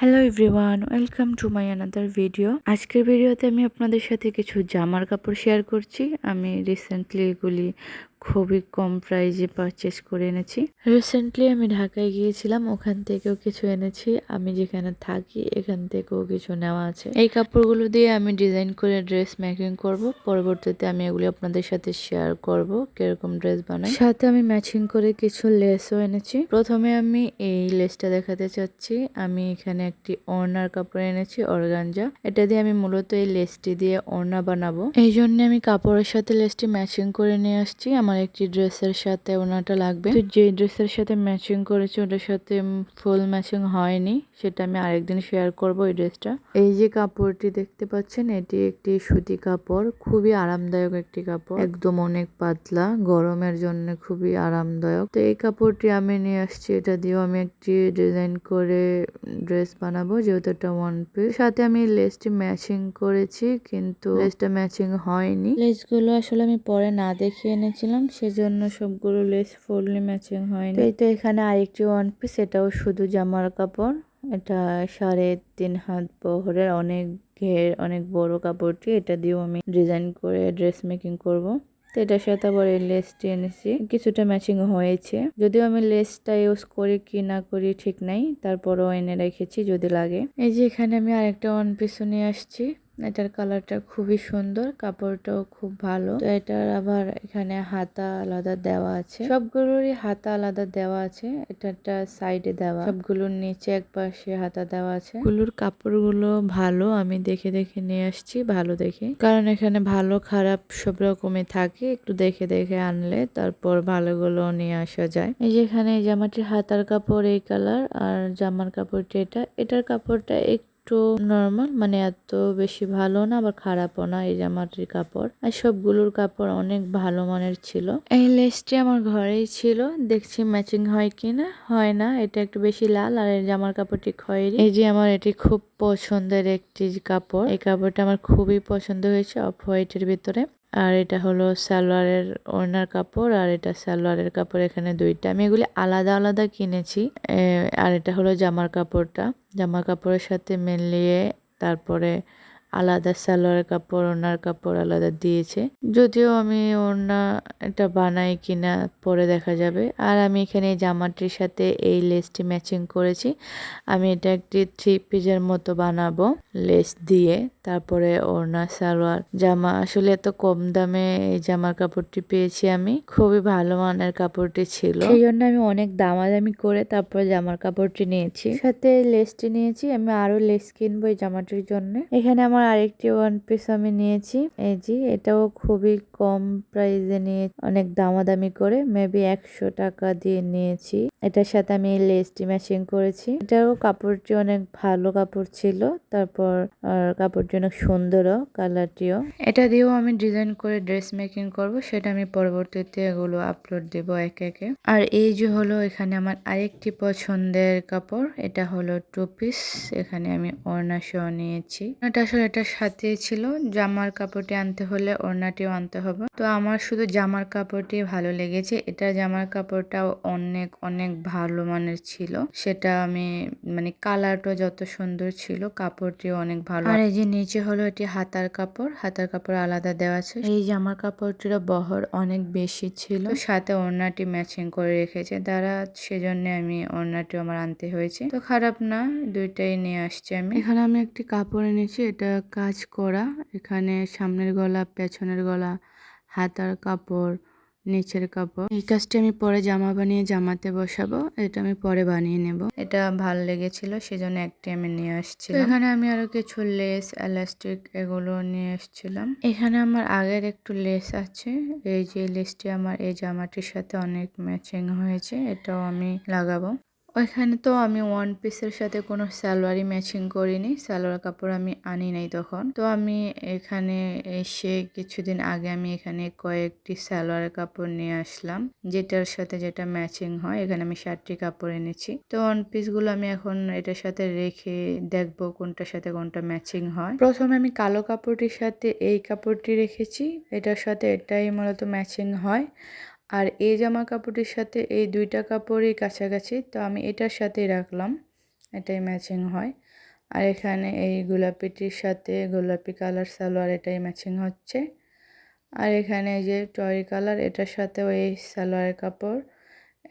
Hello everyone, welcome to my another video. আজকের ভিডিওতে আমি আপনাদের সাথে কিছু জামার কাপড় শেয়ার করছি। আমি রিসেন্টলি এগুলি খুবই কম প্রাইজে পারচেস করে এনেছি। রিসেন্টলি আমি ঢাকায় গিয়েছিলাম, ওখান থেকেও কিছু এনেছি। আমি যেখানে থাকি এখান থেকেও কিছু নেওয়া আছে। এই কাপড়গুলো দিয়ে আমি ডিজাইন করে ড্রেস মেকিং করব। পরবর্তীতে আমি এগুলি আপনাদের সাথে শেয়ার করব কিরকম ড্রেস বানাই। সাথে আমি ম্যাচিং করে কিছু লেসও এনেছি। প্রথমে আমি এই লেসটা দেখাতে চাচ্ছি। আমি এখানে একটি ওড়নার কাপড় এনেছি, অর্গানজা। এটা দিয়ে আমি মূলত এই লেসটি দিয়ে ওড়না বানাবো। এই জন্য আমি কাপড়ের সাথে লেসটি ম্যাচিং করে নিয়ে আসছি। আমার একটি ড্রেসের সাথে ওড়নাটা লাগবে। তো যে ড্রেসের সাথে ম্যাচিং করেছি ওটার সাথে ফুল ম্যাচিং হয়নি, সেটা আমি আরেকদিন শেয়ার করব। এই ড্রেসটা, এই যে কাপড়টি দেখতে পাচ্ছেন, এটি একটি সুতি কাপড়। খুবই আরামদায়ক একটি কাপড়, একদম অনেক পাতলা, গরমের জন্য খুবই আরামদায়ক। তো এই কাপড়টি আমি নিয়ে আসছি। এটা দিয়েও আমি একটি ডিজাইন করে ড্রেস বানাবো, যেহেতু এটা ওয়ান পিস। সাথে আমি লেসটি ম্যাচিং করেছি, কিন্তু লেসটা ম্যাচিং হয়নি। লেসগুলো আসলে আমি পরে না দেখিয়ে এনেছিলাম, সেজন্য সবগুলো লেস ফুললি ম্যাচিং হয়নি। এই তো এখানে আরেকটি ওয়ান পিস, এটাও শুধু জামার কাপড়। এটা 3.5 হাত বহরের, অনেক ঘের, অনেক বড় কাপড়টি। এটা দিয়েও আমি ডিজাইন করে ড্রেস মেকিং করব। তো এটার সাথে আবার এই লেসটি এনেছি, কিছুটা ম্যাচিং হয়েছে। যদিও আমি লেসটা ইউজ করি কি না করি ঠিক নাই, তারপরও এনে রেখেছি যদি লাগে। এই যে এখানে আমি আরেকটা ওয়ান পিসও নিয়ে আসছি। এটার কালারটা খুবই সুন্দর, কাপড়টাও খুব ভালো। তো এটার আবার এখানে হাতা আলাদা দেওয়া আছে, সবগুলোরই হাতা আলাদা দেওয়া আছে। এটা একটা সাইডে দেওয়া, সবগুলোর নিচে এক পাশে হাতা দেওয়া আছে। গুলোর কাপড়গুলো ভালো, আমি দেখে দেখে নিয়ে আসছি ভালো দেখে, কারণ এখানে ভালো খারাপ সব রকমই থাকে। একটু দেখে দেখে আনলে তারপর ভালোগুলো নিয়ে আসা যায়। এই যে এখানে জামাটির হাতার কাপড় এই কালার, আর জামার কাপড়টি এটার কাপড়টা একটু নর্মাল, মানে এত বেশি ভালো না আবার খারাপও না এই জামাটির কাপড়। আর সবগুলোর কাপড় অনেক ভালো মানের ছিল। এই লেসটি আমার ঘরেই ছিল, দেখছি ম্যাচিং হয় কিনা। হয় না, এটা একটু বেশি লাল আর এই জামার কাপড়টি খয়েরি। এই যে আমার এটি খুব পছন্দের একটি কাপড়, এই কাপড়টা আমার খুবই পছন্দ হয়েছে, অফ হোয়াইটের ভিতরে। আর এটা হলো সালোয়ারের ওড়নার কাপড়, আর এটা সালোয়ারের কাপড়। এখানে দুইটা, আমি এগুলি আলাদা আলাদা কিনেছি। আর এটা হলো জামার কাপড়টা, জামার কাপড়ের সাথে মিলিয়ে তারপরে আলাদা সালোয়ার কাপড়, ওড়নার কাপড় আলাদা দিয়েছে। যদিও আমি ওড়না এটা বানাই কিনা পরে দেখা যাবে। আর আমি এখানে এই জামাটির সাথে এই লেসটি ম্যাচিং করেছি। আমি এটা একটি 3 পিসের মতো বানাবো লেস দিয়ে। তারপরে ওড়না, সালোয়ার, জামা। আসলে এত কম দামে এই জামার কাপড়টি পেয়েছি আমি, খুবই ভালো মানের কাপড়টি ছিল, সেই জন্য আমি অনেক দামাদামি করে তারপর জামার কাপড়টি নিয়েছি, সাথে লেসটি নিয়েছি। আমি আরো লেস কিনবো এই জামাটির জন্য। এখানে আমার আরেকটি ওয়ান পিস আমি নিয়েছি, এই যে এটাও খুবই কম প্রাইসে নিয়ে, অনেক দামাদামি করে, মেবি 100 টাকা দিয়ে নিয়েছি। এটার সাথে আমি এই লেসটি ম্যাচিং করেছি। এটাও কাপড়টি অনেক ভালো কাপড় ছিল। তারপর কাপড়টি অনেক সুন্দরও, কালারটিও। এটা দিয়েও আমি ডিজাইন করে ড্রেস মেকিং করব, সেটা আমি পরবর্তীতে এগুলো আপলোড দেব একে একে। আর এই যে হলো এখানে আমার আরেকটি পছন্দের কাপড়, এটা হলো 2 পিস। এখানে আমি ওড়না সহ নিয়েছি। এটা আসলে এটার সাথে ছিল, জামার কাপড়টি আনতে হলে ওড়নাটিও আনতে হবে। তো আমার শুধু জামার কাপড়টি ভালো লেগেছে, এটা জামার কাপড়টাও অনেক অনেক ভালো মানের ছিল। সেটা আমি মানে কালারটা যত সুন্দর ছিল, কাপড়টিও অনেক ভালো। আর এই যে নিচে হলো এটি হাতার কাপড়, হাতার কাপড় আলাদা দেওয়া আছে। এই জামার কাপড়টির বহর অনেক বেশি ছিল, সাথে ওড়নাটি ম্যাচিং করে রেখেছে তারা, সেজন্য আমি ওড়নাটি আমার আনতে হয়েছে। তো খারাপ না, দুইটাই নিয়ে আসছি আমি। এখানে আমি একটি কাপড় এনেছি, এটা কাজ করা। এখানে সামনের গলা, পেছনের গলা, হাতার কাপড়, নিচের কাপড়। এই কাজটি আমি পরে জামা বানিয়ে জামাতে বসাবো, এটা আমি পরে বানিয়ে নেব। এটা ভাল লেগেছিল, সেজন্য একটি আমি নিয়ে আসছি। এখানে আমি আরো কিছু লেস, এলাস্টিক এগুলো নিয়ে এসেছিলাম। এখানে আমার আগের একটু লেস আছে, এই যে লেসটি আমার এই জামাটির সাথে অনেক ম্যাচিং হয়েছে, এটাও আমি লাগাবো। ওইখানে তো আমি ওয়ান পিসের সাথে কোনো সালোয়ারই ম্যাচিং করিনি, সালোয়ার কাপড় আমি আনি নাই তখন। তো আমি এখানে এসে কিছুদিন আগে আমি এখানে কয়েকটি সালোয়ার কাপড় নিয়ে আসলাম, যেটার সাথে যেটা ম্যাচিং হয়। এখানে আমি 7টি কাপড় এনেছি। তো ওয়ান পিসগুলো আমি এখন এটার সাথে রেখে দেখবো কোনটার সাথে কোনটা ম্যাচিং হয়। প্রথমে আমি কালো কাপড়টির সাথে এই কাপড়টি রেখেছি, এটার সাথে এটাই মূলত ম্যাচিং হয়। আর এই জামা কাপড়টির সাথে এই দুইটা কাপড়ই কাছাকাছি, তো আমি এটার সাথেই রাখলাম। এটাই ম্যাচিং হয়। আর এখানে এই গোলাপিটির সাথে গোলাপি কালার সালোয়ার এটাই ম্যাচিং হচ্ছে। আর এখানে এই যে টরি কালার এটার সাথেও এই সালোয়ারের কাপড়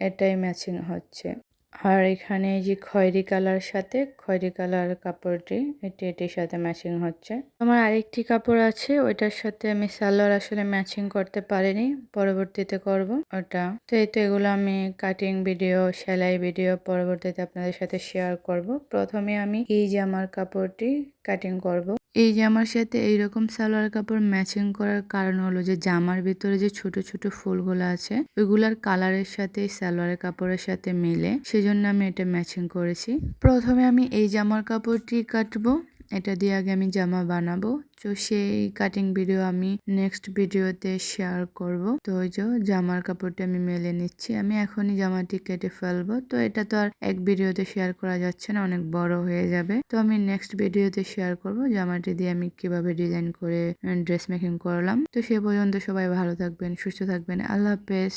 এটাই ম্যাচিং হচ্ছে। আর এখানে এই যে খয়েরি কালার সাথে খয়েরি কালার কাপড়টি এটির সাথে ম্যাচিং হচ্ছে। আমার আরেকটি কাপড় আছে, ওইটার সাথে আমি সালোয়ার আসলে ম্যাচিং করতে পারিনি, পরবর্তীতে করব ওটা। তো এই তো এগুলো আমি কাটিং ভিডিও, সেলাই ভিডিও পরবর্তীতে আপনাদের সাথে শেয়ার করব। প্রথমে আমি এই জামার কাপড়টি কাটিং করব। এই জামার সাথে এইরকম সালোয়ার কাপড় ম্যাচিং করার কারণ হলো যে জামার ভিতরে যে ছোট ছোট ফুলগুলো আছে ওইগুলার কালারের সাথে সালোয়ারের কাপড়ের সাথে মিলে, সেজন্য আমি এটা ম্যাচিং করেছি। প্রথমে আমি এই জামার কাপড়টি কাটবো, এটা দিয়ে আগে আমি জামা বানাবো। তো সেই কাটিং ভিডিও আমি নেক্সট ভিডিওতে শেয়ার করব। তো ওই যে জামার কাপড়টা আমি মেলে নিচ্ছি, আমি এখনই জামাটি কেটে ফেলবো। তো এটা তো আর এক ভিডিওতে শেয়ার করা যাচ্ছে না, অনেক বড় হয়ে যাবে। তো আমি নেক্সট ভিডিওতে শেয়ার করব জামাটি দিয়ে আমি কিভাবে ডিজাইন করে ড্রেস মেকিং করলাম। তো সে পর্যন্ত সবাই ভালো থাকবেন, সুস্থ থাকবেন। আল্লাহ হাফেজ।